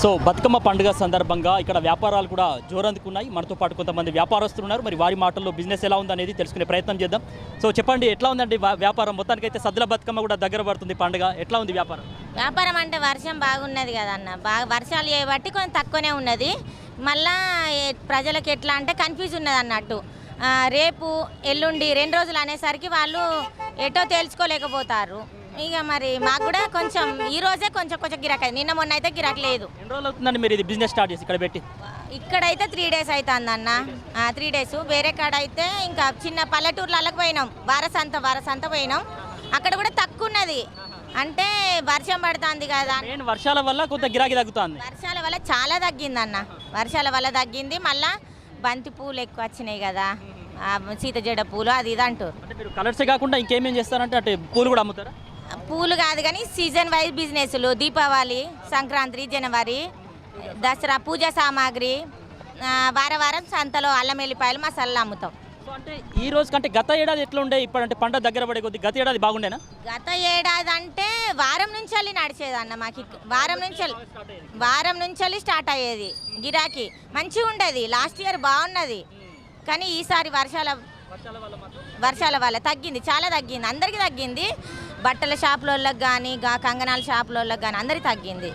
So Bathukamma పండుగ సందర్భంగా ఇక్కడ వ్యాపారాలు కూడా జోరందుకున్నాయి. మనతో పాటు కొంతమంది వ్యాపారస్తులు ఉన్నారు. మరి వారి మాటల్లో బిజినెస్ ఎలా ఉందనేది తెలుసుకునే ప్రయత్నం చేద్దాం. సో చెప్పండి, ఎట్లా ఉందండి వ్యాపారం? మొత్తానికైతే సద్దుల బతుకమ్మ కూడా దగ్గర పడుతుంది పండుగ. ఎట్లా ఉంది వ్యాపారం? వ్యాపారం అంటే వర్షం బాగున్నది కదన్న, బాగా వర్షాలు చేయబట్టి కొంచెం తక్కువనే ఉన్నది. మళ్ళా ప్రజలకు ఎట్లా అంటే కన్ఫ్యూజ్ ఉన్నది అన్నట్టు. రేపు ఎల్లుండి 2 రోజులు అనేసరికి వాళ్ళు ఎటో తేల్చుకోలేకపోతారు. ఇక మరి మాకు కూడా కొంచెం ఈ రోజే కొంచెం గిరాకీ. నిన్న మొన్న అయితే గిరాకీ లేదు. ఎన్ని రోజులు అవుతుందండి మీరు ఇది బిజినెస్ స్టార్ట్ చేసి ఇక్కడ పెట్టి? ఇక్కడైతే 3 డేస్ అవుతుంది అన్న. 3 డేస్. వేరే కాడ అయితే ఇంకా చిన్న పల్లెటూర్లకు పోయినాం. వారసంత పోయినాం. అక్కడ కూడా తక్కువ ఉన్నది. అంటే వర్షం పడుతుంది కదా, వర్షాల వల్ల కొంత గిరాకీ తగ్గుతుంది. వర్షాల వల్ల చాలా తగ్గింది అన్న. వర్షాల వల్ల తగ్గింది. మళ్ళా బంతి పూలు ఎక్కువ వచ్చినాయి కదా, సీత జడ పూలు అది ఇది అంటారు. అంటే మీరు కలర్సే కాకుండా ఇంకేమేం చేస్తారంటే అంటే పూలు కూడా అమ్ముతారా? పూలు కాదు కానీ సీజన్ వైజ్ బిజినెస్లు. దీపావళి, సంక్రాంతి, జనవరి, దసరా, పూజా సామాగ్రి, వారం సంతలో అల్లం ఎల్లిపాయలు మసాలాలు అమ్ముతాం. సో అంటే ఈ రోజు కంటే గత ఏడాది ఎట్లా ఉండే? ఇప్పుడంటే పండుగ దగ్గర పడే కొద్ది గత ఏడాది బాగుండేనా? గత ఏడాది అంటే వారం నుంచి నడిచేది అన్న. మాకు వారం నుంచి స్టార్ట్ అయ్యేది గిరాకీ. మంచిగా ఉండేది. లాస్ట్ ఇయర్ బాగున్నది. కానీ ఈసారి వర్షాల వల్ల తగ్గింది, చాలా తగ్గింది. అందరికీ తగ్గింది. బట్టల షాపుల వాళ్ళకి కానీ, కంగనాల షాపుల వాళ్ళకి కానీ అందరికీ తగ్గింది.